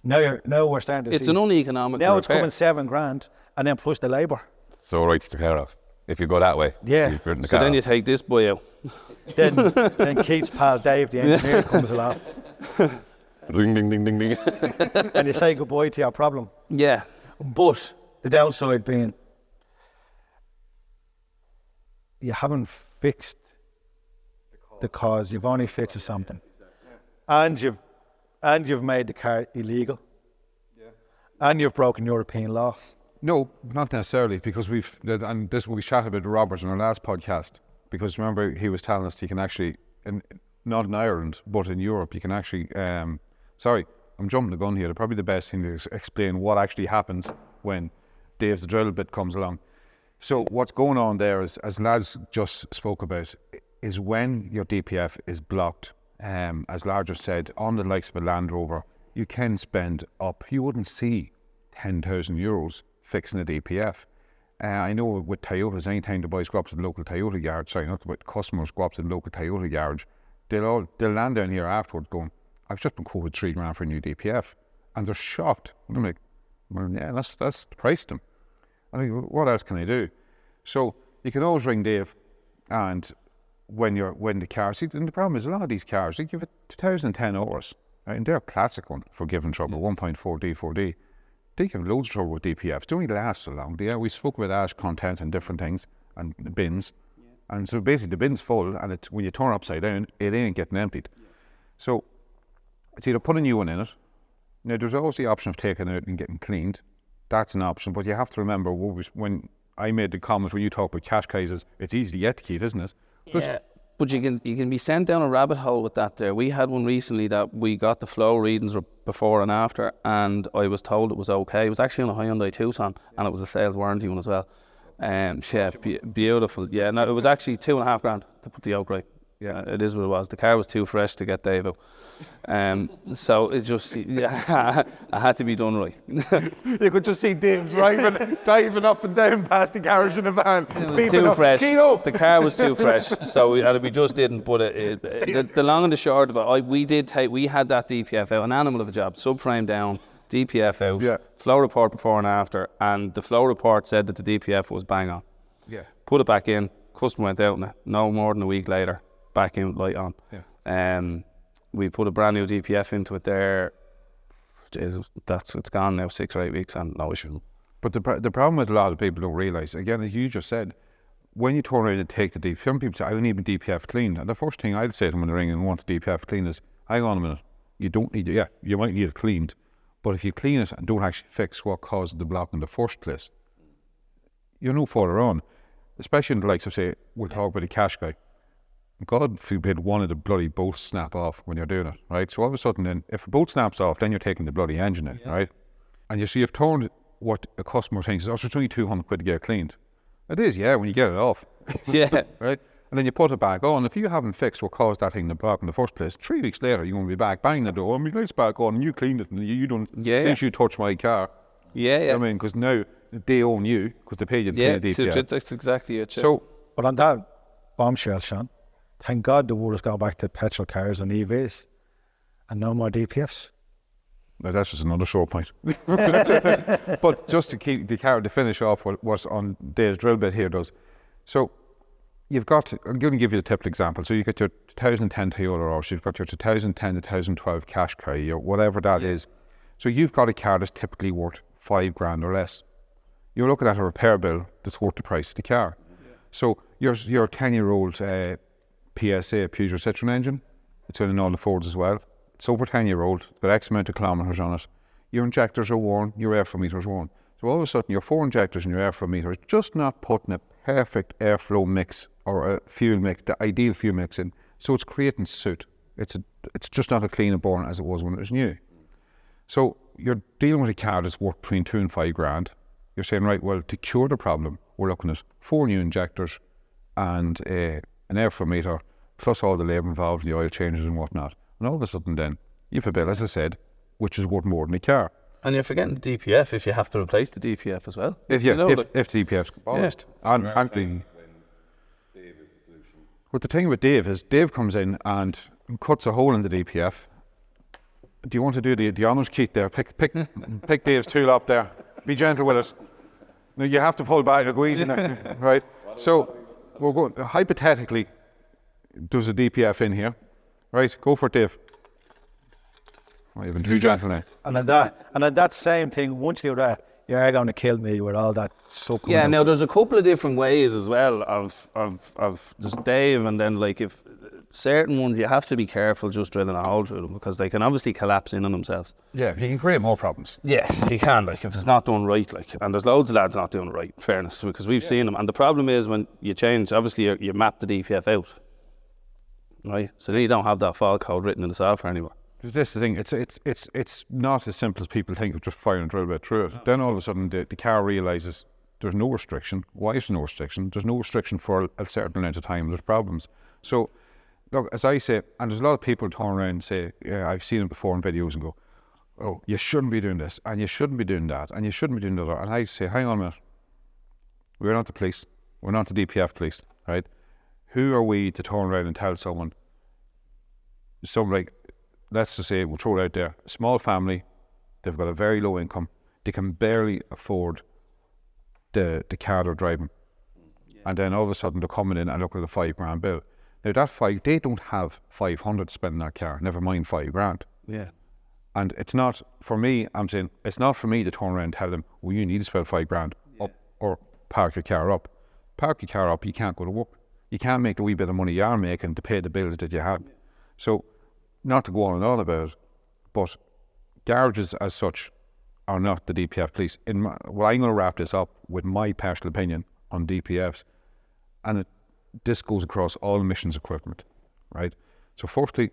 S3: Now we're starting to see.
S4: It's an uneconomical
S3: Now it's
S4: repair.
S3: coming $7,000, and then plus the labour.
S2: So it writes the car off. If you go that way.
S3: Yeah.
S2: You've written the
S4: So
S2: car
S4: then you
S2: off.
S4: take this boy out.
S3: Then Keith's pal Dave, the engineer, comes along,
S2: Ding, ding, ding, ding, ding.
S3: and you say goodbye to your problem.
S4: Yeah.
S3: But the downside being, you haven't fixed the cause. You've only fixed something, and you've made the car illegal, and you've broken European law.
S1: No, not necessarily, because we chatted about Robert in our last podcast, because remember he was telling us you can actually, not in Ireland, but in Europe, you can actually, sorry, I'm jumping the gun here, probably the best thing to explain what actually happens when Dave's drill bit comes along. So what's going on there is, as lads just spoke about, is when your DPF is blocked, as Larger said, on the likes of a Land Rover, you can spend up, you wouldn't see €10,000 fixing a DPF. I know with Toyotas, anytime the boys go up to the local Toyota garage, sorry, not with customers go up to the local Toyota garage, they'll land down here afterwards going, I've just been quoted $3,000 for a new DPF. And they're shocked. And I'm like, well, yeah, that's the price to them. I think, what else can I do? So you can always ring Dave, and when the car, see, and the problem is a lot of these cars, they give it 2010 hours, right? And they're a classic one for giving trouble, 1.4 D4D. They give loads of trouble with DPFs. They only last so long. We spoke about ash content and different things and bins. Yeah. And so basically the bin's full, and it's when you turn upside down, it ain't getting emptied. Yeah. So it's either put a new one in it. Now there's always the option of taking it out and getting cleaned. That's an option, but you have to remember when I made the comment when you talk about cash cases, it's easy to get to Keith, isn't it?
S4: Yeah, but you can be sent down a rabbit hole with that there. We had one recently that we got the flow readings before and after, and I was told it was okay. It was actually on a Hyundai Tucson, and it was a sales warranty one as well. Yeah, beautiful. Yeah, no, it was actually $2,500 to put the yoke right. Yeah, it is what it was. The car was too fresh to get Dave out. So it just, yeah, I had to be done right.
S1: You could just see Dave driving up and down past the garage in a van.
S4: It was too fresh. The car was too fresh, so we just didn't. But the long and the short of it, we had that DPF out, an animal of a job, subframe down, DPF out,
S1: yeah.
S4: Flow report before and after, and the flow report said that the DPF was bang on.
S1: Yeah.
S4: Put it back in, customer went out in it, no more than a week later, back in, light on. Yeah. We put a brand new DPF into it there. Jesus, it's gone now 6 or 8 weeks and no issue.
S1: But the problem with a lot of people don't realise, again, as you just said, when you turn around and take the DPF, some people say, I need my DPF cleaned. And the first thing I'd say to them when they ring and want the DPF cleaned is, hang on a minute, you don't need it. Yeah, you might need it cleaned. But if you clean it and don't actually fix what caused the block in the first place, you're no further on. Especially in the likes of, say, we'll talk about the cash guy. God forbid one of the bloody bolts snap off when you're doing it, right? So all of a sudden then, if a bolt snaps off, then you're taking the bloody engine in, right? And you see, you've turned what a customer thinks, oh, so it's only 200 quid to get it cleaned. It is, yeah, when you get it off.
S4: Yeah.
S1: Right? And then you put it back on. If you haven't fixed what caused that thing to block in the first place, 3 weeks later, you're going to be back banging the door, and my light's back on, and you cleaned it, and you don't, since you touched my car.
S4: Yeah, yeah.
S1: I mean, because now they own you, because they paid you to clean the DPF.
S4: Yeah, that's exactly it.
S1: So,
S3: but on that bombshell, Sean, thank God the world has gone back to petrol cars and EVs and no more DPFs.
S1: Now that's just another short point. But just to keep the car to finish off what on Dave's drill bit here does. So you've got, I'm going to give you a typical example. So you've got your 2010 Toyota Rush, you've got your 2010 to 2012 Qashqai, or whatever that is. So you've got a car that's typically worth $5,000 or less. You're looking at a repair bill that's worth the price of the car. So your 10-year-old PSA Peugeot Citroen engine, It's in all the Fords as well. It's over 10-year-old, got X amount of kilometres on it. Your injectors are worn, your airflow meter is worn. So all of a sudden, your 4 injectors and your airflow meter is just not putting a perfect airflow mix or a fuel mix, the ideal fuel mix in. So it's creating soot. It's just not a clean and born as it was when it was new. So you're dealing with a car that's worth between 2 and 5 grand. You're saying, right, well, to cure the problem, we're looking at 4 new injectors and an airflow meter, plus all the labour involved in the oil changes and whatnot. And all of a sudden then, you have a bill, as I said, which is worth more than a car.
S4: And you're forgetting the DPF if you have to replace the DPF as well.
S1: If DPF's abolished. And but the thing with Dave is, Dave comes in and cuts a hole in the DPF. Do you want to do the honours, Keith, there? Pick Dave's tool up there. Be gentle with it. No, you have to pull back, go easy now, right? So, we're going, hypothetically, there's a DPF in here. Right, go for it, Dave. Oh, you've been too gentle now.
S3: And on that same thing, once you do that, you're going to kill me with all that soap.
S4: Yeah, now there's a couple of different ways as well of just Dave, and then like if certain ones you have to be careful just drilling a hole through them because they can obviously collapse in on themselves.
S1: Yeah, you can create more problems.
S4: Yeah, you can, like if it's not done right, like, and there's loads of lads not doing it right, in fairness, because we've seen them. And the problem is when you change, obviously you map the DPF out, right? So then you don't have that fault code written in the software anymore.
S1: This is the thing, it's not as simple as people think of just firing a drill bit through it. No. Then all of a sudden the car realises there's no restriction. Why is there no restriction? There's no restriction for a certain length of time, there's problems. So, look, as I say, and there's a lot of people turn around and say, yeah, I've seen it before in videos and go, oh, you shouldn't be doing this, and you shouldn't be doing that, and you shouldn't be doing that. And I say, hang on a minute, we're not the police, we're not the DPF police, right? Who are we to turn around and tell someone, like, let's just say, we'll throw it out there, a small family, they've got a very low income, they can barely afford the car they're driving. Yeah. And then all of a sudden they're coming in and looking at a £5,000 bill. Now they don't have 500 to spend in that car, never mind £5,000.
S4: Yeah.
S1: And it's not, for me, I'm saying, it's not for me to turn around and tell them, well, you need to spend £5,000 up or park your car up. Park your car up, you can't go to work. You can't make the wee bit of money you are making to pay the bills that you have. Yeah. So, not to go on and on about it, but garages as such are not the DPF police. I'm going to wrap this up with my personal opinion on DPFs, and this goes across all emissions equipment, right? So firstly,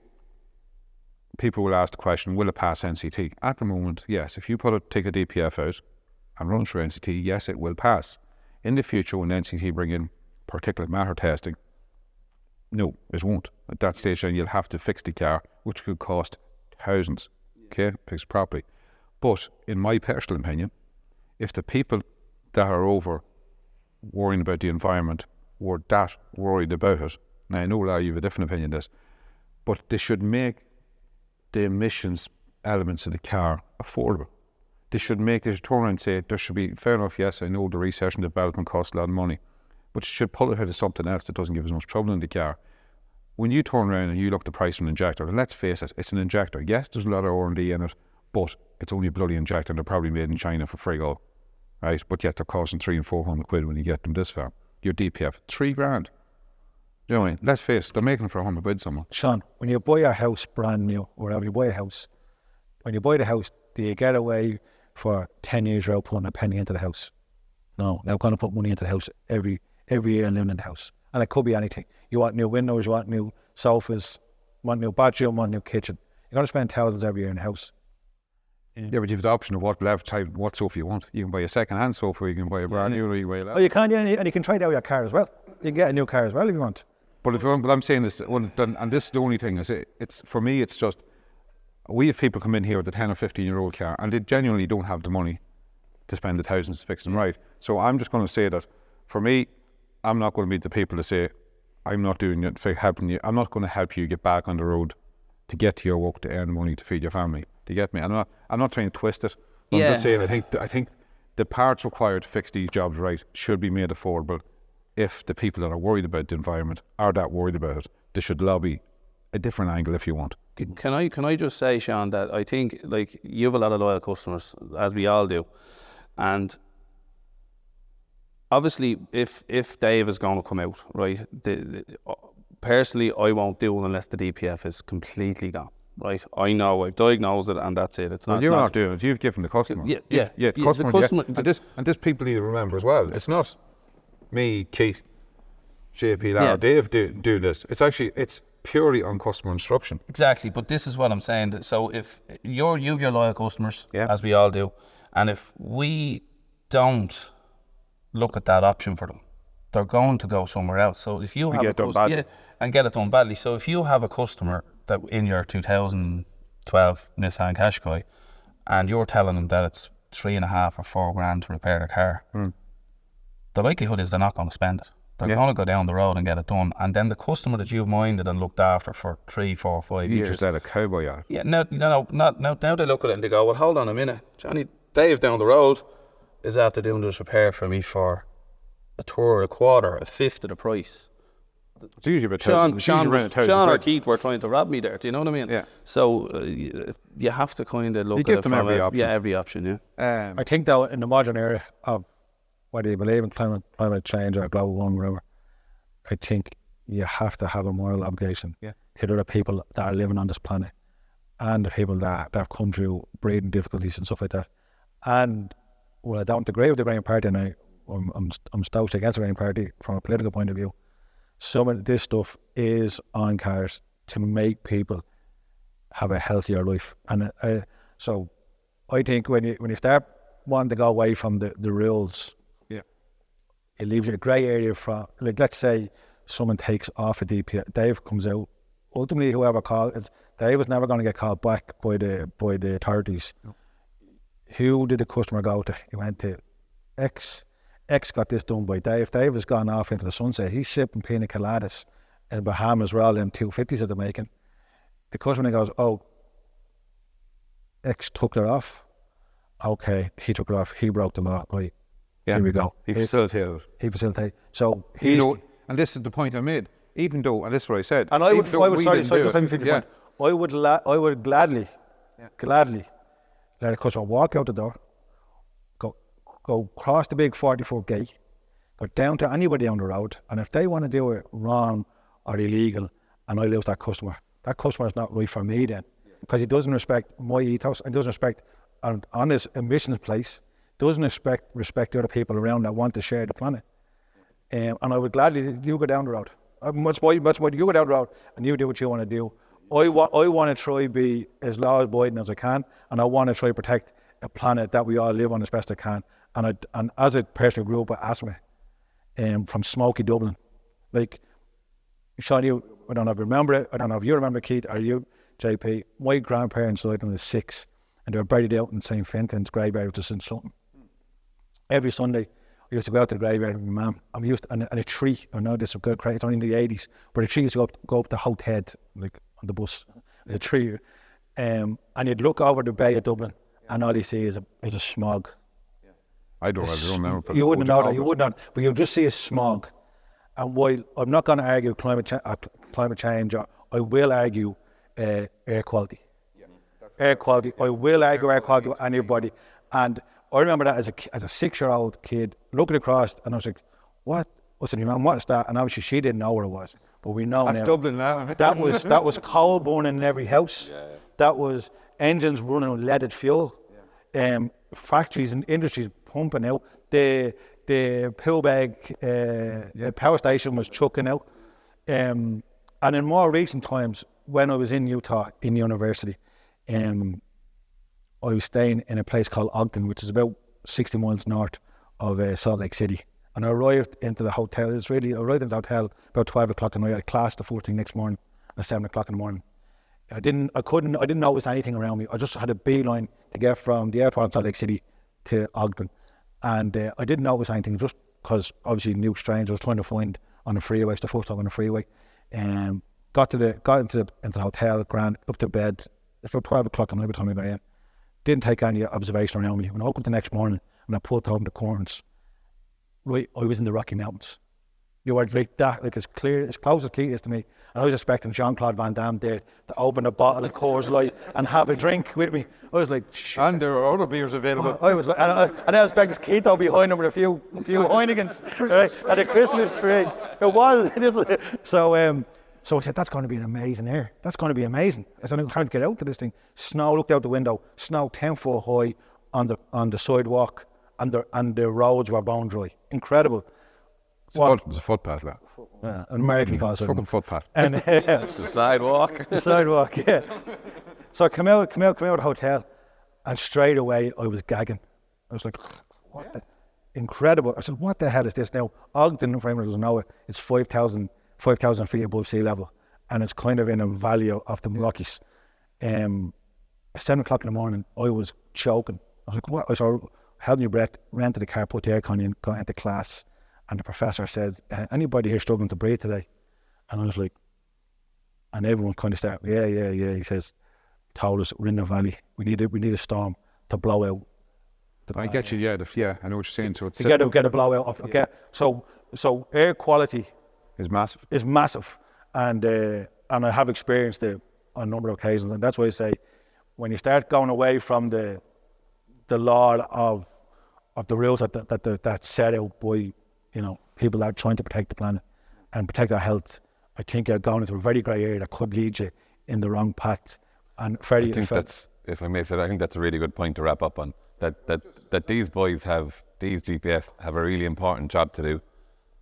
S1: people will ask the question, will it pass NCT? At the moment, yes. If you take a DPF out and run through NCT, yes, it will pass. In the future, when NCT bring in particulate matter testing, no, it won't. At that stage, then you'll have to fix the car, which could cost thousands, okay, fixed properly. But in my personal opinion, if the people that are over worrying about the environment were that worried about it, now I know that you have a different opinion on this, but they should make the emissions elements of the car affordable. They should turn around and say, there should be, fair enough, yes, I know the research and development costs a lot of money, but you should pull it out of something else that doesn't give as much trouble in the car. When you turn around and you look at the price of an injector, and let's face it, it's an injector. Yes, there's a lot of R&D in it, but it's only a bloody injector and they're probably made in China for frigo, right? But yet they're costing £300 and £400 when you get them this far. Your DPF, £3,000. You know what I mean? Let's face it, they're making it for £100 someone.
S3: Sean, when you buy a house brand new, or wherever you buy a house, when you buy the house, do you get away for 10 years without putting a penny into the house? No, they're going to put money into the house every year living in the house. And it could be anything. You want new windows, you want new sofas, you want new bathroom, you want new kitchen. You're going to spend thousands every year in the house.
S1: Yeah, but you have the option of what sofa you want. You can buy a second-hand sofa, you can buy a brand new, or you can buy a...
S3: Oh, you can, yeah, and you can trade out your car as well. You can get a new car as well if you want.
S1: But I'm saying this, and this is the only thing, it's for me, it's just, we have people come in here with a 10 or 15-year-old car, and they genuinely don't have the money to spend the thousands to fix them right. So I'm just going to say that, for me, I'm not going to be the people to say, I'm not doing it for helping you. I'm not going to help you get back on the road to get to your work to earn money to feed your family. Do you get me? I'm not trying to twist it. But I'm just saying, I think the parts required to fix these jobs right should be made affordable. If the people that are worried about the environment are that worried about it, they should lobby a different angle if you want.
S4: Can I just say, Sean, that I think, like, you have a lot of loyal customers, as we all do, and obviously if Dave is going to come out, right, personally, I won't do it unless the DPF is completely gone. Right? I know I've diagnosed it, and that's it. It's not.
S1: Well, you're not doing it. You've given the customer.
S4: Yeah.
S1: Customer.
S4: The customer.
S1: And this people need to remember as well. It's not me, Keith, JP, Lara,
S4: Yeah.
S1: Dave do this. It's purely on customer instruction.
S4: Exactly, but this is what I'm saying. So if you've your loyal customers,
S1: Yeah.
S4: as we all do, and if we don't look at that option for them, they're going to go somewhere else. So if you have
S1: get it done badly.
S4: and get it done badly. So if you have a customer that in your 2012 Nissan Qashqai, and you're telling them that it's $3.5 or $4 to repair their car, the likelihood is they're not going to spend it. They're going to go down the road and get it done, and then the customer that you've minded and looked after for 3, 4, 5
S1: You
S4: years.
S1: just let a cowboy out.
S4: Yeah, now they look at it and they go, well, hold on a minute, Johnny, Dave down the road is after doing this repair for me for a third, a quarter, a fifth of the price.
S1: It's usually about
S4: Sean or Keith were trying to rob me there. Do you know what I mean?
S1: Yeah.
S4: So you have to kind of look at
S1: give
S4: it
S1: them
S4: from
S1: every option.
S4: Yeah, every option. Yeah.
S3: I think though in the modern era of whether you believe in climate change or global warming, whatever, I think you have to have a moral obligation to the other people that are living on this planet and the people that have come through breathing difficulties and stuff like that. And well, I don't agree with the Green Party, and I'm stoked against the Green Party from a political point of view. Some of this stuff is on cars to make people have a healthier life, and so I think when you start wanting to go away from the rules, it leaves you a grey area from, like, let's say someone takes off a DPF, Dave comes out, ultimately whoever called, Dave was never going to get called back by the authorities. No. Who did the customer go to? He went to X got this done by Dave. Dave has gone off into the sunset. He's sipping pina coladas in Bahamas rather than 250s that they're making. The customer goes, oh, X took it off. Okay, he took it off. He broke the law. Right.
S1: Yeah.
S3: Here we go.
S1: He facilitated.
S3: So
S1: you know, and this is the point I made. Even though, and this is what I said.
S3: And I would gladly let a customer walk out the door, go across the big 40-foot gate, go down to anybody on the road, and if they want to do it wrong or illegal, and I lose that customer is not right for me then, because he doesn't respect my ethos, and doesn't respect on his emissions place, doesn't respect the other people around that want to share the planet. And I would gladly, you go down the road. Much more, you go down the road and you do what you want to do. I want to try be as law-abiding as I can, and I want to try to protect a planet that we all live on as best I can. And as a person who grew up with asthma, from smoky Dublin, like, Sean, I don't know if you remember it, I don't know if you remember, Keith, or you, JP, my grandparents died when I was 6, and they were buried out in St. Fintan's graveyard, which is in Sutton. Every Sunday, I used to go out to the graveyard with my mum. And a tree, I know this is good, it's only in the 80s, but a tree used to go up the Hout Head, like on the bus. There's a tree. And you'd look over the Bay of Dublin, and all you see is a smog.
S1: I don't remember.
S3: You wouldn't know that, but you'll just see a smog. And while I'm not going to argue climate change, I will argue air quality. Air quality. I will argue air quality with anybody. And I remember that as a 6-year-old kid looking across, and I was like, "What? What's it, man? What is that?" And obviously she didn't know where it was, but we know
S1: That's
S3: now.
S1: Dublin now.
S3: That was coal burning in every house. Yeah. That was engines running on leaded fuel. Yeah. Factories and industries pumping out. The pill bag power station was chucking out. And in more recent times, when I was in Utah in university, I was staying in a place called Ogden, which is about 60 miles north of Salt Lake City. And I arrived into the hotel. I arrived into the hotel about 12 o'clock at night. I had class the first thing next morning at 7 o'clock in the morning. I didn't notice anything around me. I just had a beeline to get from the airport in Salt Lake City to Ogden. And I didn't notice anything just because obviously new strange. I was trying to find on the freeway. It's the first time on the freeway. Got into the hotel, grand, up to bed. It's about 12 o'clock at night by the time I got in. Didn't take any observation around me. When I woke up the next morning and I pulled home the curtains, right, I was in the Rocky Mountains. You were like that, like as clear, as close as Keith is to me. And I was expecting Jean-Claude Van Damme there to open a bottle of Coors Light and have a drink with me. I was like, shit.
S1: And there are other beers available.
S3: I was like, and I was expecting Keith behind him with a few Heinekens, right, at a Christmas tree. It was. So So I said, that's going to be an amazing air. That's going to be amazing. I said, I can't get out to this thing. Snow, looked out the window, snow 10 foot high on the sidewalk, and the roads were bone dry. Incredible.
S1: It's a footpath, lad.
S3: An American calls it.
S1: Fucking footpath.
S3: And
S2: The sidewalk.
S3: the sidewalk, yeah. So I come out of the hotel, and straight away I was gagging. I was like, what the? Incredible. I said, what the hell is this now? Ogden, for anyone who doesn't know it, it's 5,000 feet above sea level, and it's kind of in a valley of the Rockies. At 7 o'clock in the morning, I was choking. I was like, what? I saw, held my breath, ran to the car, put the aircon in, got into class, and the professor said, anybody here struggling to breathe today? And I was like, and everyone kind of started, yeah. He says, told us we're in the valley. We need a storm to blow out.
S1: I get you, I know what you're saying. So it's
S3: To get a blowout of okay. So air quality
S1: is massive.
S3: is massive, and I have experienced it on a number of occasions, and that's why I say when you start going away from the law of the rules that's set out by people that are trying to protect the planet and protect our health, I think you're going into a very grey area that could lead you in the wrong path. And
S2: I think that's, if I may say, I think that's a really good point to wrap up on. That these DPFs have a really important job to do,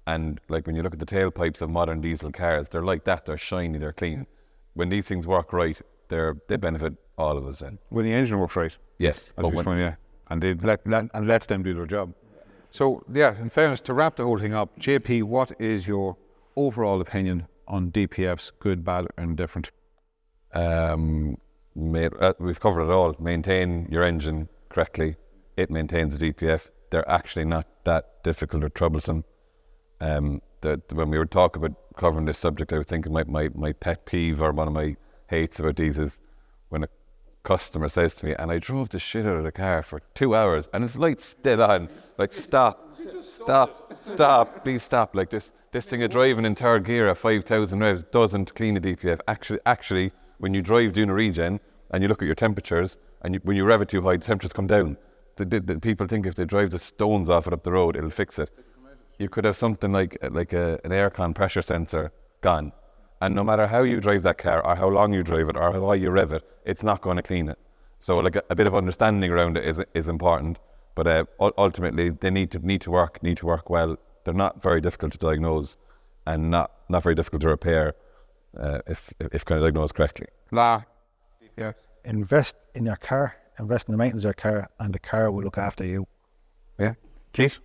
S2: and like when you look at the tailpipes of modern diesel cars, they're like that. They're shiny, they're clean. When these things work right, they benefit all of us. Then
S1: When the engine works right,
S2: yes,
S1: and they let them do their job. So in fairness, to wrap the whole thing up, JP, what is your overall opinion on DPFs, good, bad, or indifferent?
S2: We've covered it all. Maintain your engine correctly. It maintains the DPF. They're actually not that difficult or troublesome. When we were talking about covering this subject, I was thinking my pet peeve or one of my hates about these is when a customer says to me, and I drove the shit out of the car for 2 hours and it's lights still on. Like, stop, please stop. Like this thing of driving in third gear at 5,000 revs doesn't clean the DPF. Actually, when you drive doing a regen and you look at your temperatures, and when you rev it too high, the temperatures come down. The people think if they drive the stones off it up the road, it'll fix it. You could have something like an aircon pressure sensor gone, and no matter how you drive that car, or how long you drive it, or how high you rev it, it's not going to clean it. So like a bit of understanding around it is important. But ultimately, they need to work well. They're not very difficult to diagnose, and not very difficult to repair if kind of diagnosed correctly.
S1: Yeah.
S3: invest in your car, invest in the maintenance of your car, and the car will look after you.
S1: Yeah. Keith?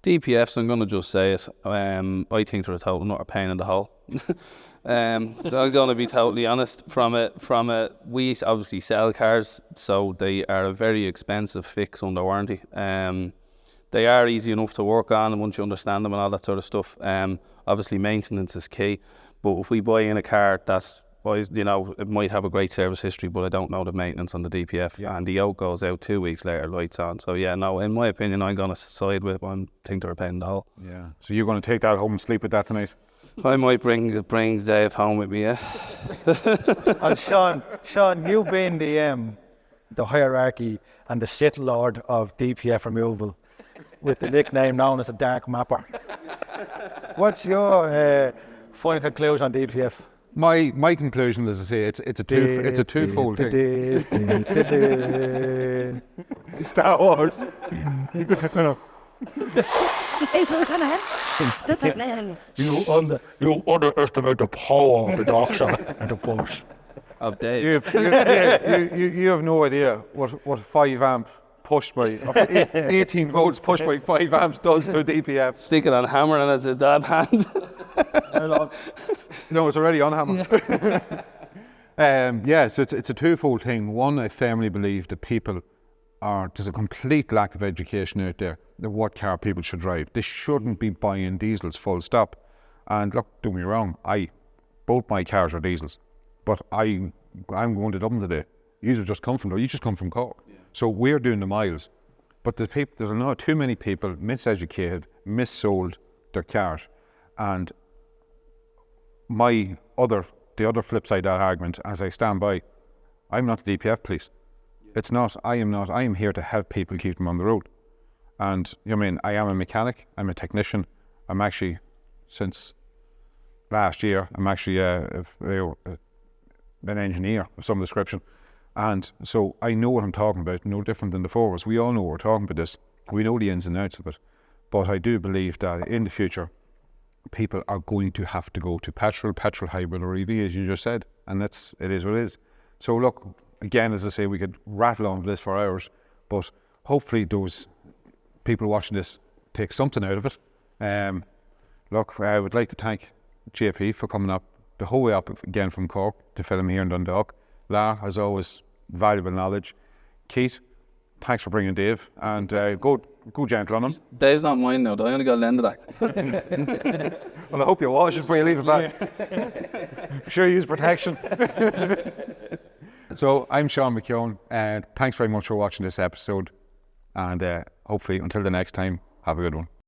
S4: DPFs, I'm going to just say it. I think they're a total not a pain in the hole. I'm going to be totally honest. From it, we obviously sell cars, so they are a very expensive fix under warranty. They are easy enough to work on, and once you understand them and all that sort of stuff, obviously maintenance is key. But if we buy in a car that's, it might have a great service history, but I don't know the maintenance on the DPF, and the yoke goes out 2 weeks later, lights on. So in my opinion, I'm going to side with one. Think they're a pain in the hole.
S1: Yeah. So you're going to take that home and sleep with that tonight?
S4: I might bring Dave home with me, yeah.
S3: And Sean, you've been the hierarchy and the Sith Lord of DPF removal, with the nickname known as the Dark Mapper. What's your final conclusion on DPF?
S1: My conclusion, as I say, it's a twofold thing. Star Wars.
S3: You underestimate the power of the dark side and the force.
S4: Of Dave.
S1: You have no idea what 5 amps pushed by 18 volts pushed by 5 amps does to a DPF.
S4: Stick it on hammer and it's a dab hand.
S1: No, it's already on hammer. So it's a twofold thing. One, I firmly believe that there's a complete lack of education out there of what car people should drive. They shouldn't be buying diesels, full stop. And look, don't get me wrong, both my cars are diesels, but I'm going to Dublin today. You just come from Cork. Yeah. So we're doing the miles. But there's not too many people miseducated, missold their cars. And the other flip side of that argument, as I stand by, I'm not the DPF police. Yeah. It's not. I am here to help people keep them on the road. And I am a mechanic. I'm a technician. I'm actually, since last year. I'm actually an engineer of some description. And so I know what I'm talking about, no different than the four of us. We all know what we're talking about this. We know the ins and outs of it. But I do believe that in the future, people are going to have to go to petrol hybrid or EV, as you just said. And it is what it is. So look, again, as I say, we could rattle on this for hours, but hopefully those people watching this take something out of it. Look, I would like to thank JP for coming up the whole way up again from Cork to film here in Dundalk. Lar, as always, valuable knowledge. Keith, thanks for bringing Dave, and go gentle on him.
S4: Dave's not mine now, though. I only got to lend that.
S1: Well, I hope you wash it before you leave it back. Sure you use protection. So, I'm Sean McKeown, and thanks very much for watching this episode, and hopefully until the next time, have a good one.